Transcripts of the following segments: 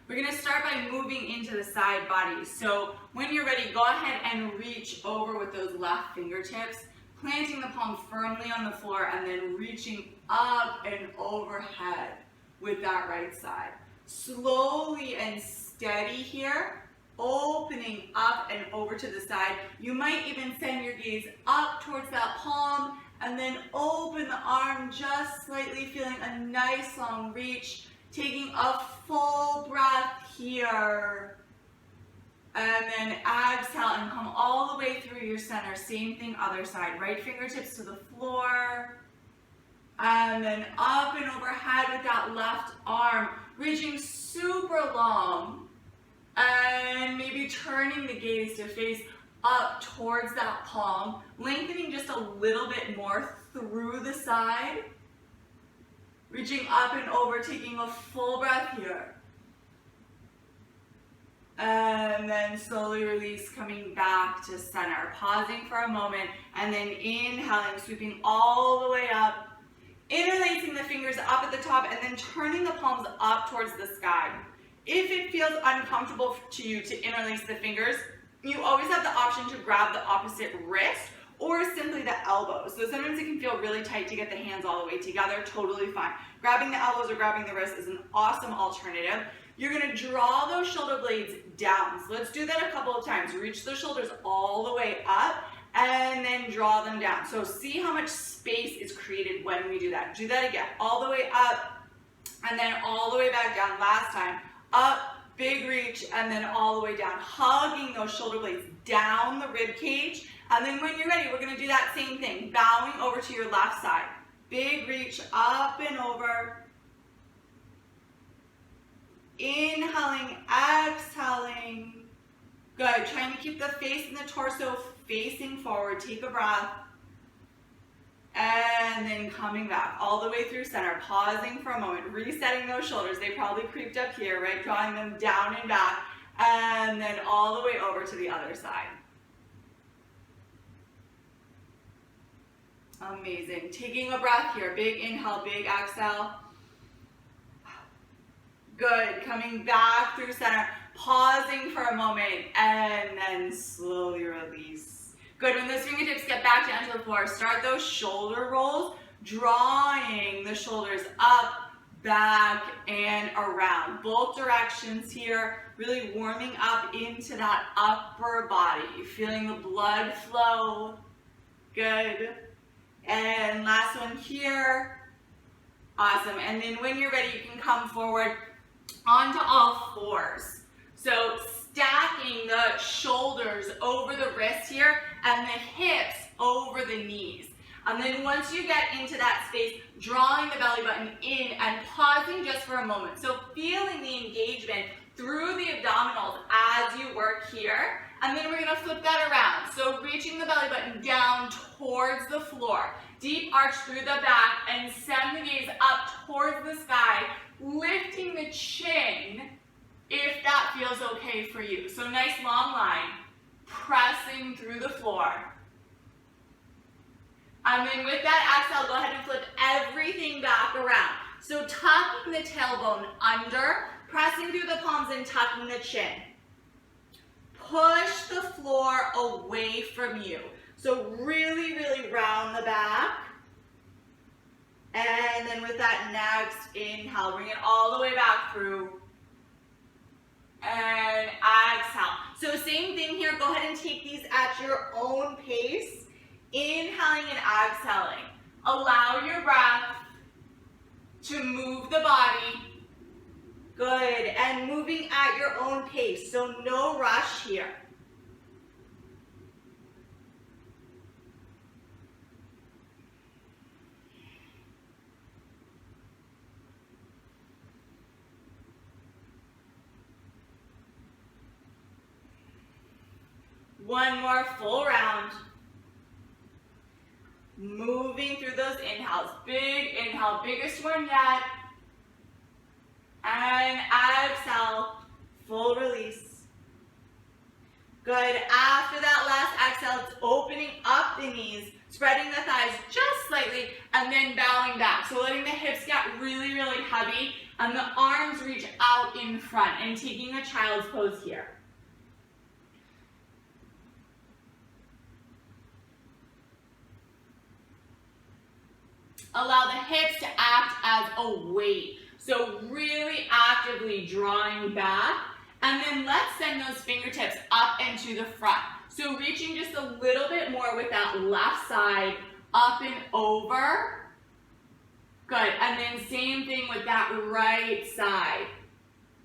We're going to start by moving into the side body. So when you're ready, go ahead and reach over with those left fingertips, planting the palm firmly on the floor and then reaching up and overhead with that right side. Slowly and steady here, opening up and over to the side. You might even send your gaze up towards that palm and then open the arm just slightly, feeling a nice long reach, taking a full breath here. And then exhale and come all the way through your center. Same thing, other side. Right fingertips to the floor. And then up and overhead with that left arm, reaching super long. And maybe turning the gaze to face up towards that palm, lengthening just a little bit more through the side. Reaching up and over, taking a full breath here. And then slowly release, coming back to center. Pausing for a moment, and then inhaling, sweeping all the way up. Interlacing the fingers up at the top, and then turning the palms up towards the sky. If it feels uncomfortable to you to interlace the fingers, you always have the option to grab the opposite wrist or simply the elbows. So sometimes it can feel really tight to get the hands all the way together, totally fine. Grabbing the elbows or grabbing the wrist is an awesome alternative. You're gonna draw those shoulder blades down. So let's do that a couple of times. Reach the shoulders all the way up and then draw them down. So see how much space is created when we do that. Do that again, all the way up and then all the way back down. Last time, up, big reach, and then all the way down, hugging those shoulder blades down the rib cage. And then when you're ready, we're gonna do that same thing, bowing over to your left side. Big reach, up and over. Inhaling, exhaling. Good, trying to keep the face and the torso facing forward. Take a breath. And then coming back all the way through center, pausing for a moment, resetting those shoulders. They probably creeped up here, right? Drawing them down and back, and then all the way over to the other side. Amazing. Taking a breath here, big inhale, big exhale. Good, coming back through center, pausing for a moment, and then slowly release. Good, when those fingertips get back down to the floor, start those shoulder rolls, drawing the shoulders up, back, and around. Both directions here, really warming up into that upper body, feeling the blood flow. Good. And last one here. Awesome. And then when you're ready, you can come forward onto all fours. So stacking the shoulders over the wrists here and the hips over the knees. And then once you get into that space, drawing the belly button in and pausing just for a moment. So feeling the engagement through the abdominals as you work here. And then we're gonna flip that around. So reaching the belly button down towards the floor. Deep arch through the back and send the gaze up towards the sky, lifting the chin if that feels okay for you. So nice long line, pressing through the floor. And then with that exhale, go ahead and flip everything back around. So tucking the tailbone under, pressing through the palms and tucking the chin. Push the floor away from you. So really, really round the back. And then with that next inhale, bring it all the way back through. And exhale. So same thing here, go ahead and take these at your own pace. Inhaling and exhaling. Allow your breath to move the body. Good, and moving at your own pace, so no rush here. One more full round. Moving through those inhales. Big inhale, biggest one yet. And exhale, full release. Good, after that last exhale, it's opening up the knees. Spreading the thighs just slightly and then bowing back. So letting the hips get really, really heavy and the arms reach out in front and taking a child's pose here. Allow the hips to act as a weight. So really actively drawing back. And then let's send those fingertips up and to the front. So reaching just a little bit more with that left side, up and over. Good. And then same thing with that right side.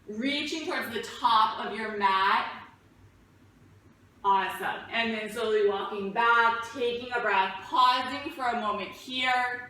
Reaching towards the top of your mat. Awesome. And then slowly walking back, taking a breath, pausing for a moment here.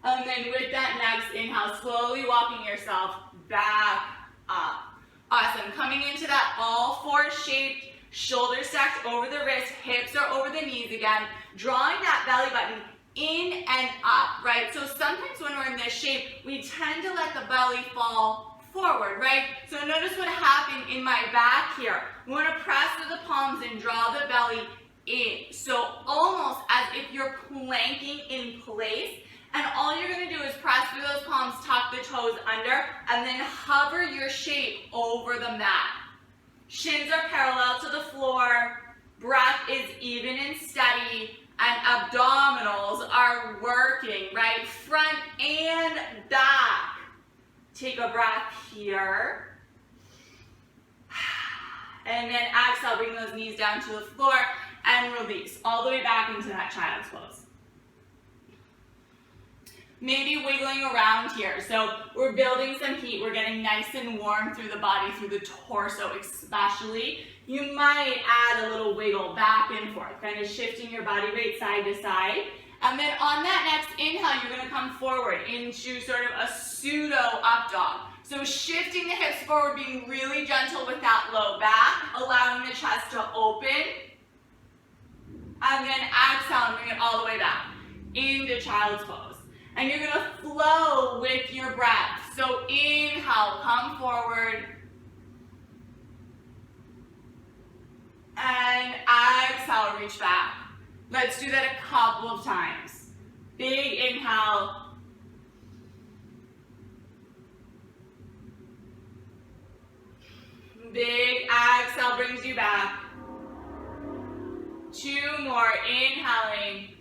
And then with that next inhale, slowly walking yourself back up. Awesome. Coming into that all four shaped, shoulders stacked over the wrist, hips are over the knees again. Drawing that belly button in and up, right? So sometimes when we're in this shape, we tend to let the belly fall forward, right? So notice what happened in my back here. We want to press to the palms and draw the belly in. So almost as if you're planking in place. And all you're going to do is press through those palms, tuck the toes under, and then hover your shape over the mat. Shins are parallel to the floor, breath is even and steady, and abdominals are working, right? Front and back. Take a breath here. And then exhale, bring those knees down to the floor and release all the way back into that child's pose. Maybe wiggling around here. So we're building some heat. We're getting nice and warm through the body, through the torso especially. You might add a little wiggle back and forth, kind of shifting your body weight side to side. And then on that next inhale, you're going to come forward into sort of a pseudo up dog. So shifting the hips forward, being really gentle with that low back, allowing the chest to open. And then exhale and bring it all the way back into child's pose. And you're going to flow with your breath. So inhale, come forward. And exhale, reach back. Let's do that a couple of times. Big inhale. Big exhale brings you back. Two more, inhaling.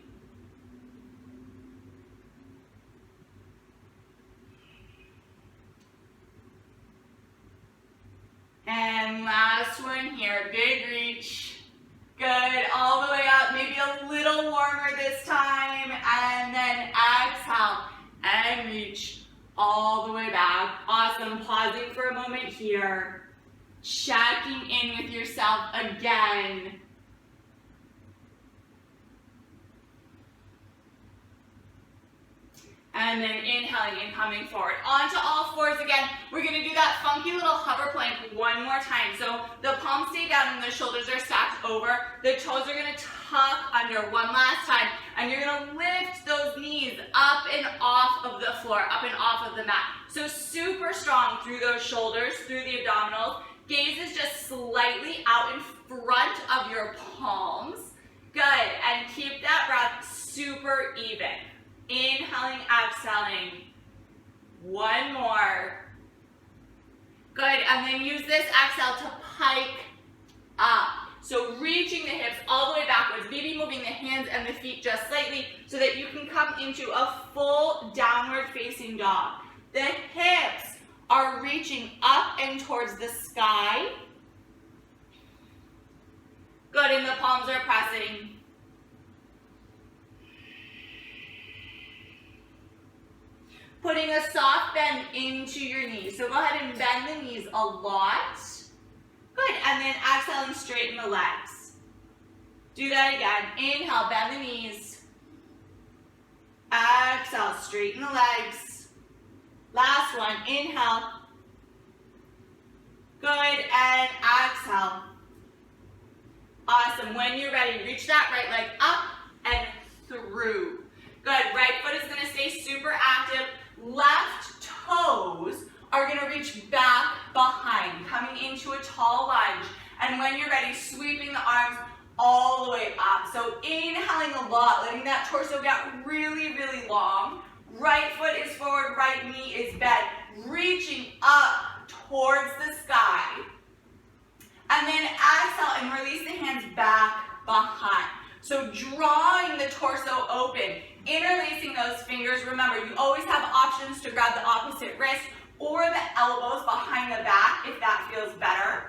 And last one here, big reach. Good, all the way up, maybe a little warmer this time. And then exhale and reach all the way back. Awesome, pausing for a moment here. Checking in with yourself again. And then inhaling and coming forward. Onto all fours again. We're going to do that funky little hover plank one more time. So the palms stay down and the shoulders are stacked over. The toes are going to tuck under one last time. And you're going to lift those knees up and off of the floor, up and off of the mat. So super strong through those shoulders, through the abdominals. Gaze is just slightly out in front of your palms. Good. And keep that breath super even. Inhaling, exhaling. One more. Good, and then use this exhale to pike up. So reaching the hips all the way backwards, maybe moving the hands and the feet just slightly so that you can come into a full downward facing dog. The hips are reaching up and towards the sky. Good, and the palms are pressing. Putting a soft bend into your knees. So go ahead and bend the knees a lot. Good, and then exhale and straighten the legs. Do that again. Inhale, bend the knees. Exhale, straighten the legs. Last one, inhale. Good, and exhale. Awesome, when you're ready, reach that right leg up and through. Good, right foot is gonna stay super active. Left toes are going to reach back behind, coming into a tall lunge. And when you're ready, torso get really, really long. Right foot is forward, right knee is bent, reaching up towards the sky. And then exhale and release the hands back behind. So drawing the torso open, interlacing those fingers. Remember, you always have options to grab the opposite wrist or the elbows behind the back if that feels better.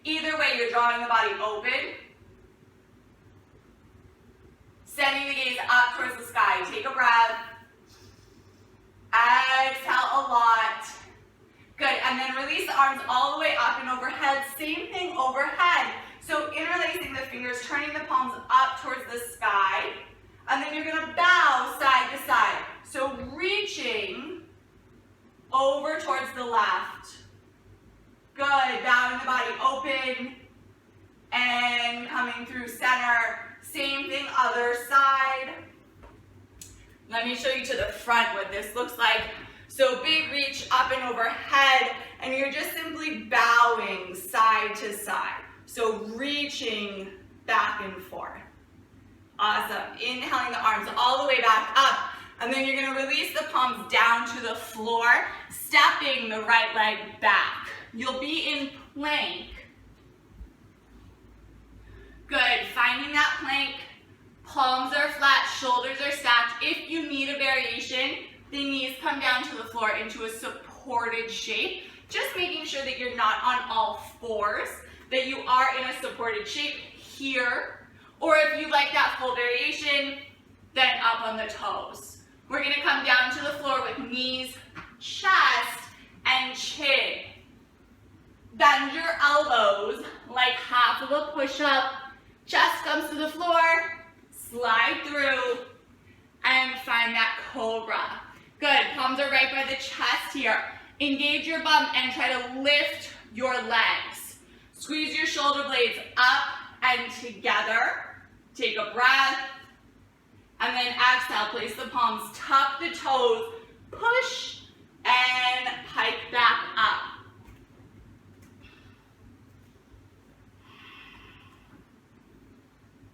Either way, you're drawing the body open. Sending the gaze up towards the sky. Take a breath. Exhale a lot. Good, and then release the arms all the way up and overhead. Same thing overhead. So interlacing the fingers, turning the palms up towards the sky. And then you're gonna bow side to side. So reaching over towards the left. Good, bowing the body open. And coming through center. Same thing, other side. Let me show you to the front what this looks like. So big reach up and overhead, and you're just simply bowing side to side. So reaching back and forth. Awesome. Inhaling the arms all the way back up, and then you're gonna release the palms down to the floor, stepping the right leg back. You'll be in plank. Good, finding that plank. Palms are flat, shoulders are stacked. If you need a variation, the knees come down to the floor into a supported shape. Just making sure that you're not on all fours, that you are in a supported shape here. Or if you like that full variation, then up on the toes. We're gonna come down to the floor with knees, chest, and chin. Bend your elbows like half of a push-up. Chest comes to the floor. Slide through and find that cobra. Good, palms are right by the chest here. Engage your bum and try to lift your legs. Squeeze your shoulder blades up and together. Take a breath. And then exhale, place the palms, tuck the toes, push and hike back up.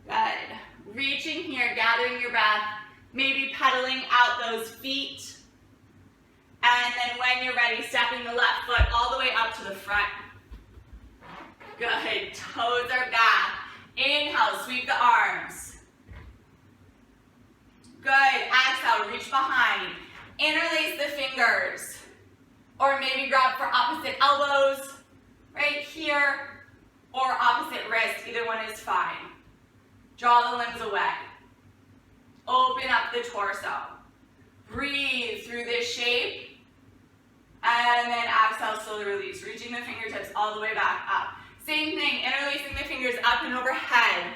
Good. Reaching here, gathering your breath, maybe pedaling out those feet. And then when you're ready, stepping the left foot all the way up to the front. Good, toes are back. Inhale, sweep the arms. Good, exhale, reach behind. Interlace the fingers. Or maybe grab for opposite elbows, right here, or opposite wrist, either one is fine. Draw the limbs away. Open up the torso. Breathe through this shape. And then exhale, slowly release. Reaching the fingertips all the way back up. Same thing, interlacing the fingers up and overhead.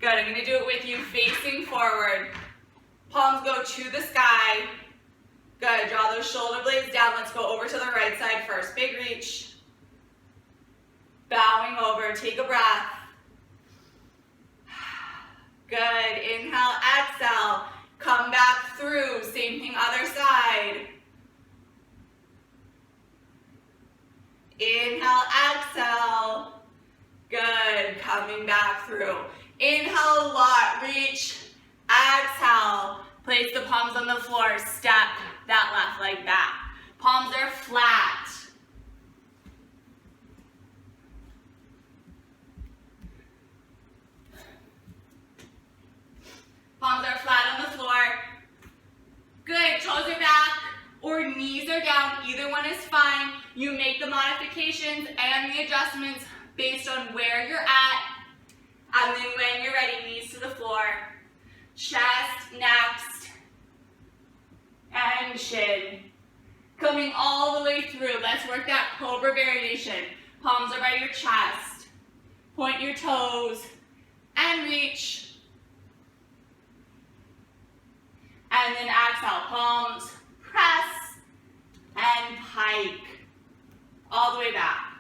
Good, I'm gonna do it with you facing forward. Palms go to the sky. Good, draw those shoulder blades down. Let's go over to the right side first. Big reach. Bowing over, take a breath. Good, inhale, exhale, come back through, same thing, other side. Inhale, exhale, good, coming back through. Inhale a lot, reach, exhale, place the palms on the floor, step that left leg back. Palms are flat. Palms are flat on the floor. Good, toes are back or knees are down. Either one is fine. You make the modifications and the adjustments based on where you're at. And then when you're ready, knees to the floor. Chest next. And chin. Coming all the way through. Let's work that cobra variation. Palms are by your chest. Point your toes and reach. And then exhale, palms, press, and hike. All the way back.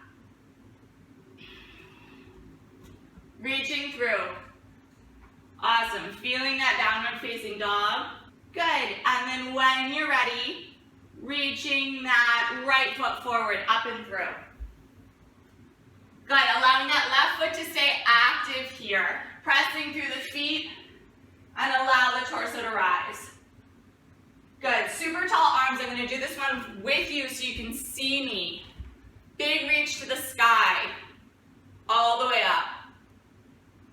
Reaching through. Awesome, feeling that downward facing dog. Good, and then when you're ready, reaching that right foot forward, up and through. Good, allowing that left foot to stay active here. Pressing through the feet. and allow the torso to rise. Good, super tall arms. I'm gonna do this one with you so you can see me. Big reach to the sky, all the way up.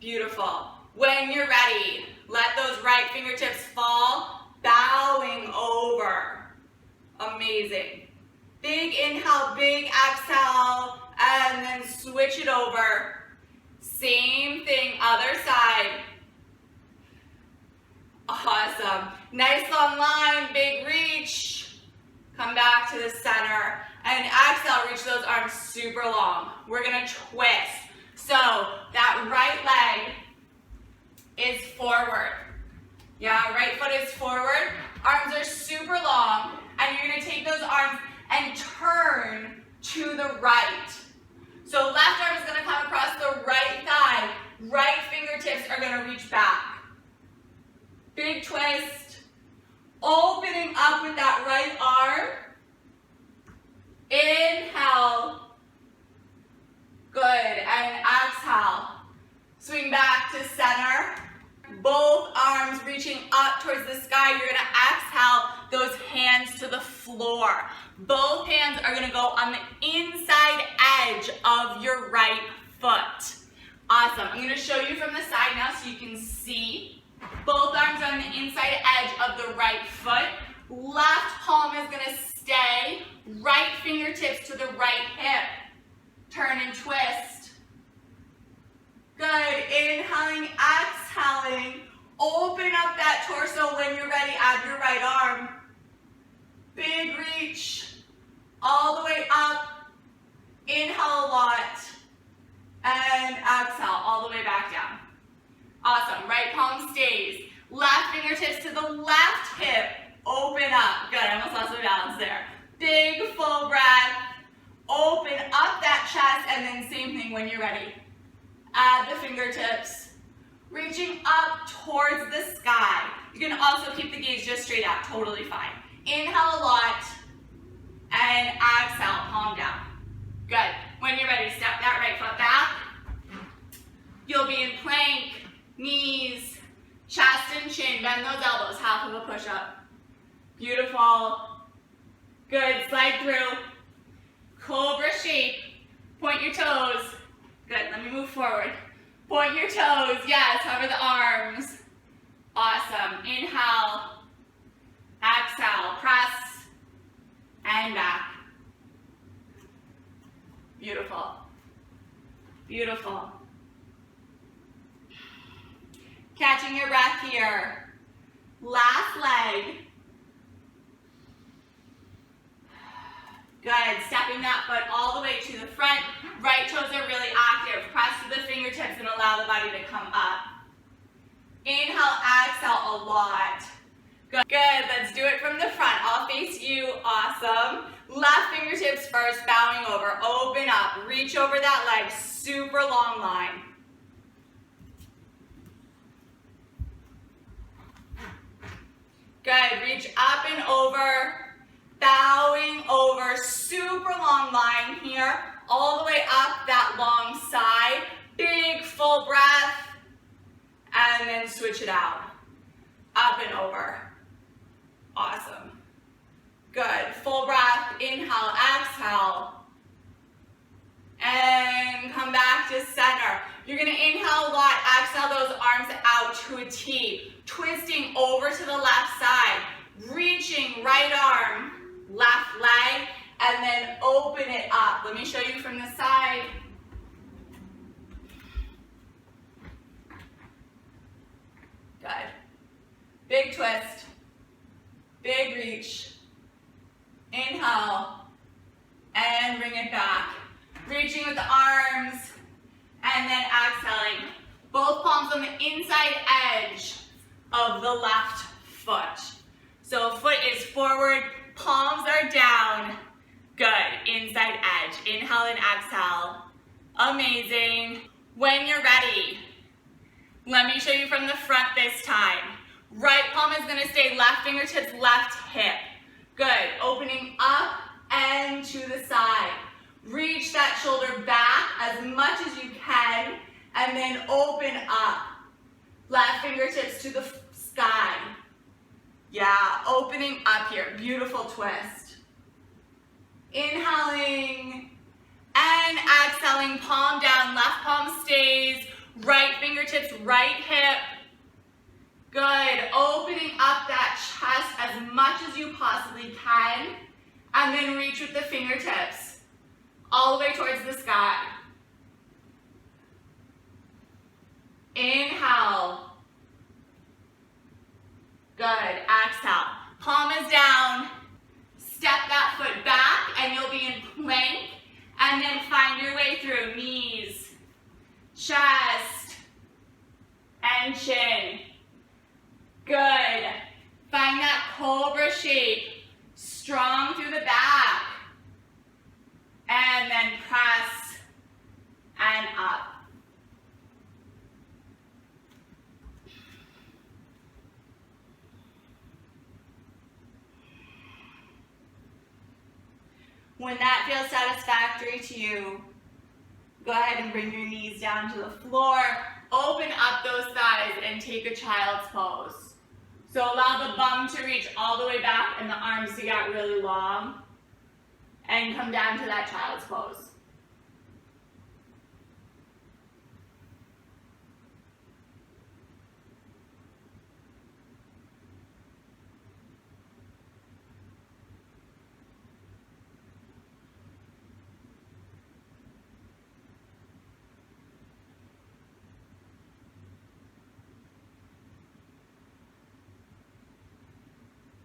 Beautiful. When you're ready, let those right fingertips fall, bowing over. Amazing. Big inhale, big exhale, and then switch it over. Same thing, other side. Awesome. Nice long line, big reach. Come back to the center. And exhale, reach those arms super long. We're gonna twist. So that right leg is forward. Yeah, right foot is forward. Arms are super long. And you're gonna take those arms and turn to the right. So left arm is gonna come across the right thigh. Right fingertips are gonna reach back. Big twist. Opening up with that right arm. Inhale. Good. And exhale. Swing back to center. Both arms reaching up towards the sky. You're going to exhale those hands to the floor. Both hands are going to go on the inside edge of your right foot. Awesome. I'm going to show you from the side now so you can see. Both arms on the inside edge of the right foot. Left palm is going to stay. Right fingertips to the right hip. Turn and twist. Good. Inhaling, exhaling. Open up that torso when you're ready. Add your right arm. Big reach. All the way up. Inhale a lot. And exhale all the way back down. Awesome. Right palm stays. Left fingertips to the left hip. Open up. Good. I almost lost my balance there. Big full breath. Open up that chest, and then same thing when you're ready. Add the fingertips. Reaching up towards the sky. You can also keep the gaze just straight up. Totally fine. Inhale a lot. And exhale. Palm down. Good. When you're ready, step that right foot back. You'll be in plank, knees, chest and chin. Bend those elbows. Half of a push-up. Beautiful. Good. Slide through. Cobra shape. Point your toes. Good. Let me move forward. Point your toes. Yes. Hover the arms. Awesome. Inhale. Exhale. Press. And back. Beautiful. Beautiful. Catching your breath here. Last leg. Good. Stepping that foot all the way to the front. Right toes are really active. Press to the fingertips and allow the body to come up. Inhale, exhale a lot. Good. Good. Let's do it from the front. I'll face you. Awesome. Left fingertips first, bowing over. Open up. Reach over that leg. Super long line. Good. Reach up and over. Bowing over. Super long line here. All the way up that long side. Big full breath. And then switch it out. Up and over. Awesome. Good. Full breath. Inhale, exhale. And come back to center. You're going to inhale a lot. Exhale those arms out to a T. Twisting over to the left side. Reaching right arm, left leg, and then open it up. Let me show you from the side. Good. Big twist. Big reach. Inhale. And bring it back. Reaching with the arms. And then exhaling. Both palms on the inside edge of the left foot. So foot is forward. Palms are down. Good. Inside edge. Inhale and exhale. Amazing. When you're ready, let me show you from the front this time. Right palm is going to stay left fingertips, left hip. Good. Opening up and to the side. Reach that shoulder back as much as you can and then open up. Left fingertips to the sky. Yeah, opening up here, beautiful twist. Inhaling and exhaling, palm down, left palm stays, right fingertips, right hip. Good, opening up that chest as much as you possibly can, and then reach with the fingertips all the way towards the sky. Inhale. Good, exhale. Palm is down, step that foot back, and you'll be in plank, and then find your way through knees, chest, and chin. Good. Find that cobra shape, strong through the back, and then press and up. When that feels satisfactory to you, go ahead and bring your knees down to the floor, open up those thighs, and take a child's pose. So allow the bum to reach all the way back and the arms to get really long, and come down to that child's pose.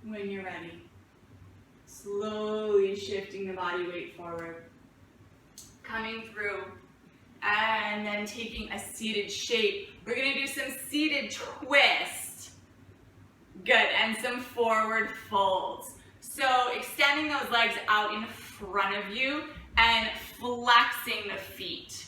When you're ready, slowly shifting the body weight forward, coming through, and then taking a seated shape. We're gonna do some seated twist. Good, and some forward folds. So extending those legs out in front of you and flexing the feet.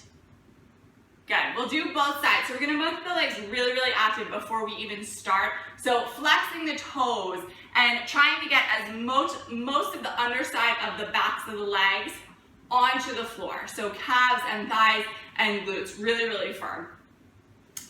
Good, we'll do both sides. So we're gonna make the legs really, really active before we even start. So flexing the toes and trying to get as most of the underside of the backs of the legs onto the floor. So calves and thighs and glutes, really, really firm.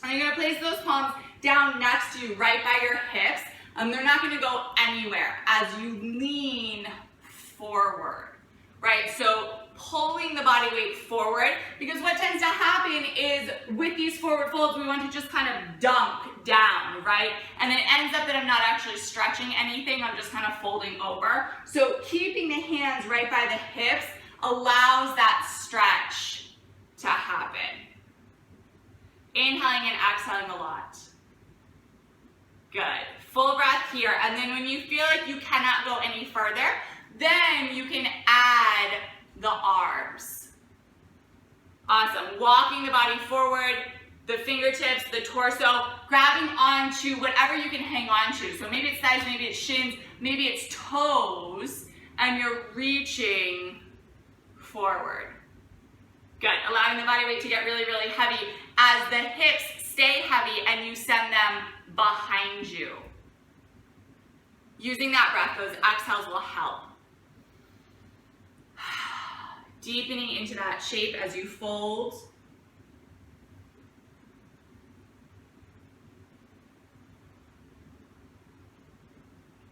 And you're gonna place those palms down next to you, right by your hips. They're not gonna go anywhere as you lean forward, right? So pulling the body weight forward, because what tends to happen is with these forward folds, we want to just kind of dump down, right? And it ends up that I'm not actually stretching anything, I'm just kind of folding over. So keeping the hands right by the hips allows that stretch to happen. Inhaling and exhaling a lot. Good. Full breath here, and then when you feel like you cannot go any further, then you can add the arms. Awesome. Walking the body forward, the fingertips, the torso, grabbing onto whatever you can hang on to. So maybe it's thighs, maybe it's shins, maybe it's toes, and you're reaching forward. Good. Allowing the body weight to get really, really heavy as the hips stay heavy and you send them behind you. Using that breath, those exhales will help. Deepening into that shape as you fold.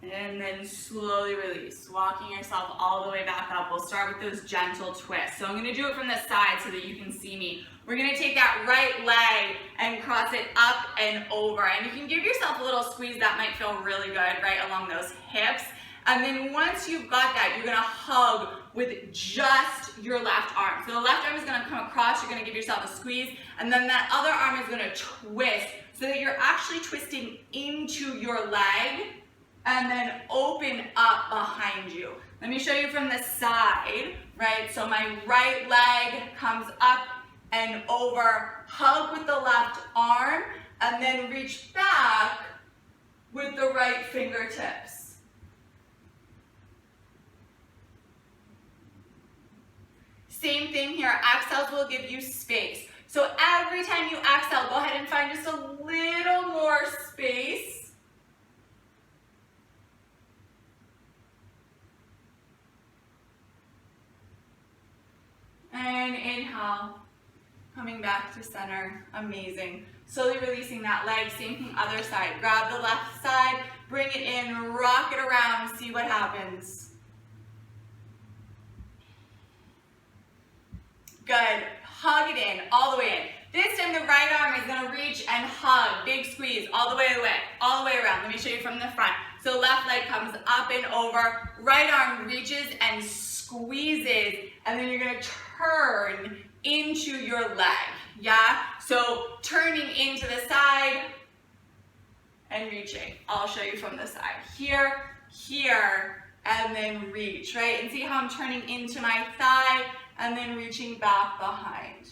And then slowly release, walking yourself all the way back up. We'll start with those gentle twists. So I'm gonna do it from the side so that you can see me. We're gonna take that right leg and cross it up and over. And you can give yourself a little squeeze that might feel really good right along those hips. And then once you've got that, you're gonna hug with just your left arm. So the left arm is gonna come across, you're gonna give yourself a squeeze, and then that other arm is gonna twist so that you're actually twisting into your leg and then open up behind you. Let me show you from the side, right? So my right leg comes up and over, hug with the left arm, and then reach back with the right fingertips. Same thing here, exhales will give you space. So every time you exhale, go ahead and find just a little more space. And inhale, Coming back to center, amazing. Slowly releasing that leg, same thing other side. Grab the left side, bring it in, rock it around, see what happens. Good, hug it in, all the way in. This time the right arm is gonna reach and hug, big squeeze, all the way away, all the way around. Let me show you from the front. So left leg comes up and over, right arm reaches and squeezes, and then you're gonna turn into your leg, yeah? So turning into the side and reaching. I'll show you from the side. Here, here, and then reach, right? And see how I'm turning into my thigh and then reaching back behind.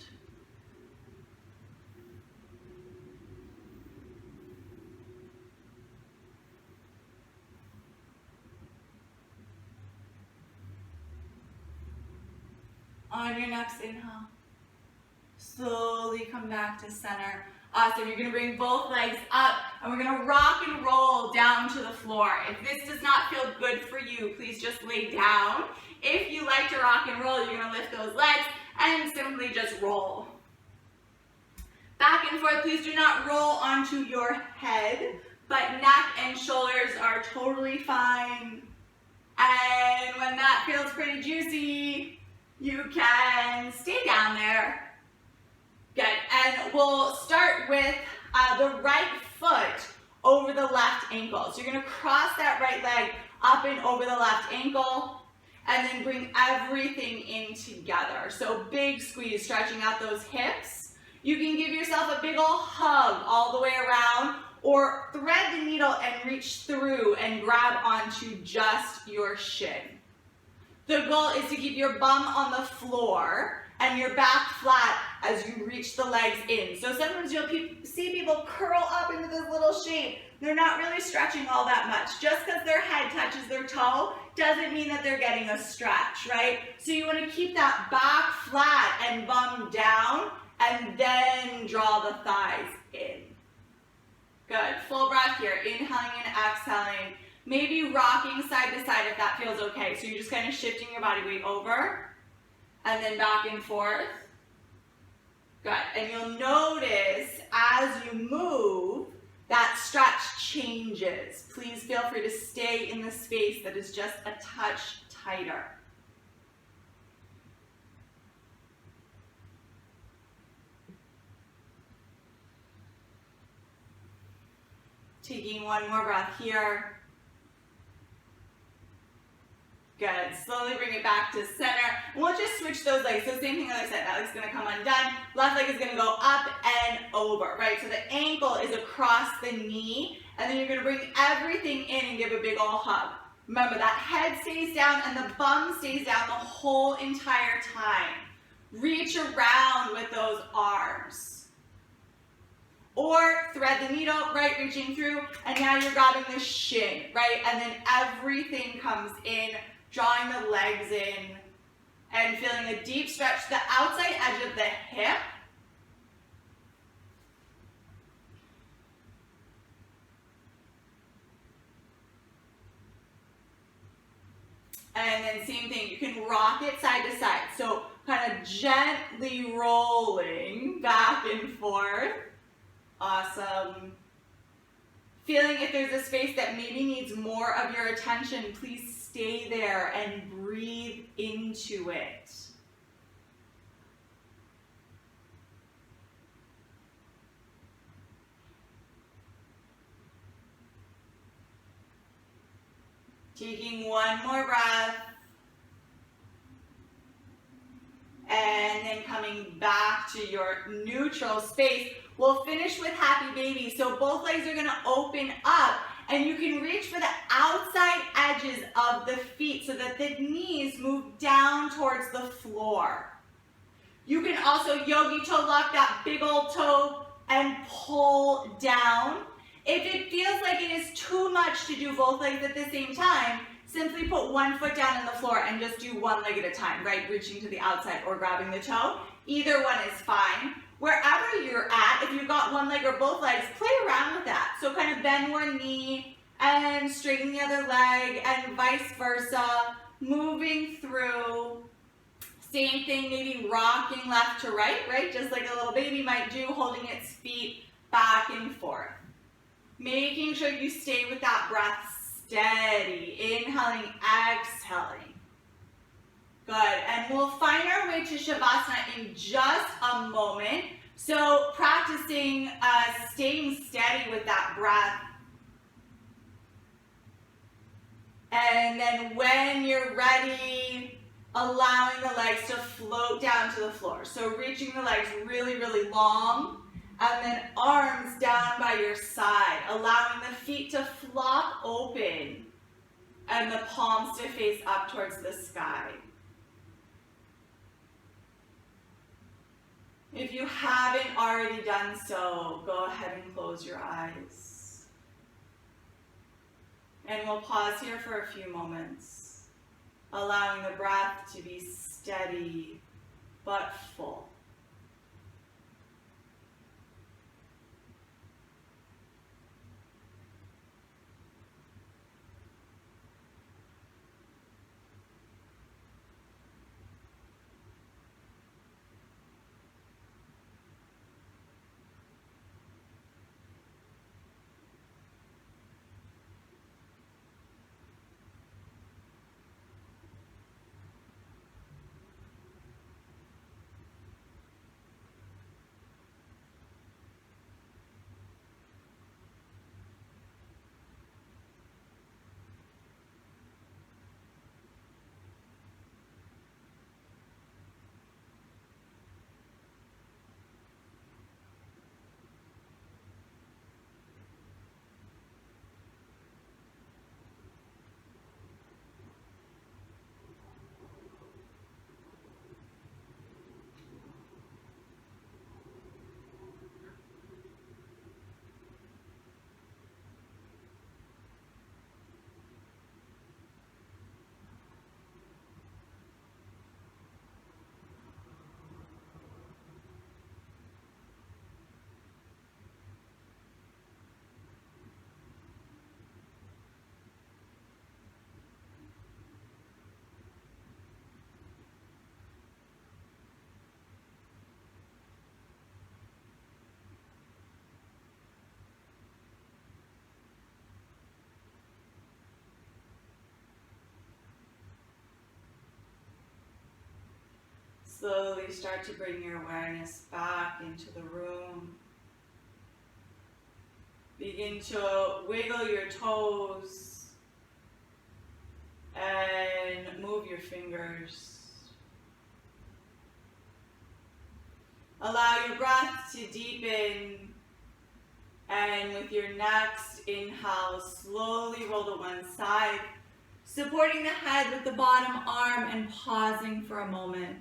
On your next inhale, slowly come back to center. Awesome, you're gonna bring both legs up and we're gonna rock and roll down to the floor. If this does not feel good for you, please just lay down. If you like to rock and roll, you're gonna lift those legs and simply just roll. Back and forth, please do not roll onto your head, but neck and shoulders are totally fine. And when that feels pretty juicy, you can stay down there. Good, and we'll start with the right foot over the left ankle. So you're gonna cross that right leg up and over the left ankle, and then bring everything in together. So big squeeze, stretching out those hips. You can give yourself a big ol' hug all the way around, or thread the needle and reach through and grab onto just your shin. The goal is to keep your bum on the floor and your back flat as you reach the legs in. So sometimes you'll see people curl up into this little shape. They're not really stretching all that much. Just because their head touches their toe doesn't mean that they're getting a stretch, right? So you want to keep that back flat and bum down, and then draw the thighs in. Good, full breath here, inhaling and exhaling. Maybe rocking side to side if that feels okay. So you're just kind of shifting your body weight over and then back and forth. Good, and you'll notice as you move, that stretch changes. Please feel free to stay in the space that is just a touch tighter. Taking one more breath here. Good, slowly bring it back to center. And we'll just switch those legs. So same thing other side, that leg's gonna come undone. Left leg is gonna go up and over, right? So the ankle is across the knee, and then you're gonna bring everything in and give a big ol' hug. Remember, that head stays down and the bum stays down the whole entire time. Reach around with those arms. Or thread the needle, right, reaching through, and now you're grabbing the shin, right? And then everything comes in, drawing the legs in, and feeling a deep stretch to the outside edge of the hip. And then same thing, you can rock it side to side. So kind of gently rolling back and forth. Awesome. Feeling if there's a space that maybe needs more of your attention, please stay there and breathe into it. Taking one more breath. And then coming back to your neutral space. We'll finish with happy baby. So both legs are gonna open up, and you can reach for the outside edges of the feet so that the knees move down towards the floor. You can also yogi toe lock that big old toe and pull down. If it feels like it is too much to do both legs at the same time, simply put one foot down on the floor and just do one leg at a time, right? Reaching to the outside or grabbing the toe. Either one is fine. Wherever you're at, if you've got one leg or both legs, play around with that. So kind of bend one knee and straighten the other leg and vice versa, moving through. Same thing, maybe rocking left to right, right? Just like a little baby might do, holding its feet back and forth. Making sure you stay with that breath steady. Inhaling, exhaling. Good, and we'll find our way to Shavasana in just a moment. So practicing staying steady with that breath. And then when you're ready, allowing the legs to float down to the floor. So reaching the legs really, really long, and then arms down by your side, allowing the feet to flop open and the palms to face up towards the sky. If you haven't already done so, go ahead and close your eyes. And we'll pause here for a few moments, allowing the breath to be steady but full. Slowly start to bring your awareness back into the room. Begin to wiggle your toes and move your fingers. Allow your breath to deepen, and with your next inhale, slowly roll to one side, supporting the head with the bottom arm and pausing for a moment.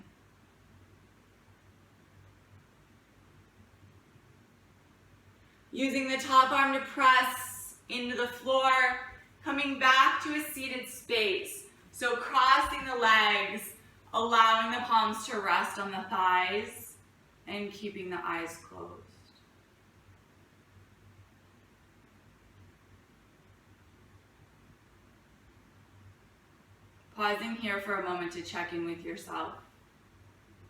Using the top arm to press into the floor, coming back to a seated space. So crossing the legs, allowing the palms to rest on the thighs, and keeping the eyes closed. Pausing here for a moment to check in with yourself,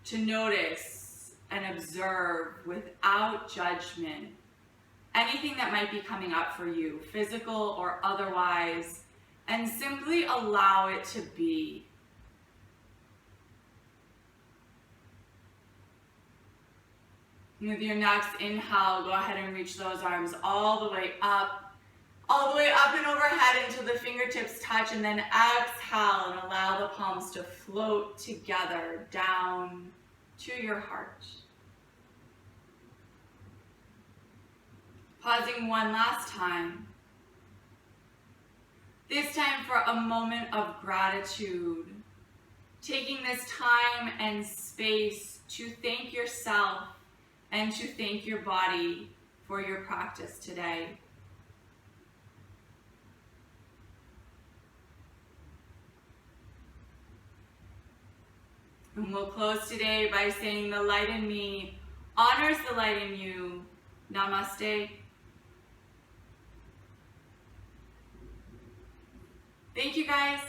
to notice and observe without judgment anything that might be coming up for you, physical or otherwise, and simply allow it to be. And with your next inhale, go ahead and reach those arms all the way up and overhead until the fingertips touch, and then exhale and allow the palms to float together down to your heart. Pausing one last time. This time for a moment of gratitude. Taking this time and space to thank yourself and to thank your body for your practice today. And we'll close today by saying the light in me honors the light in you. Namaste. Thank you guys.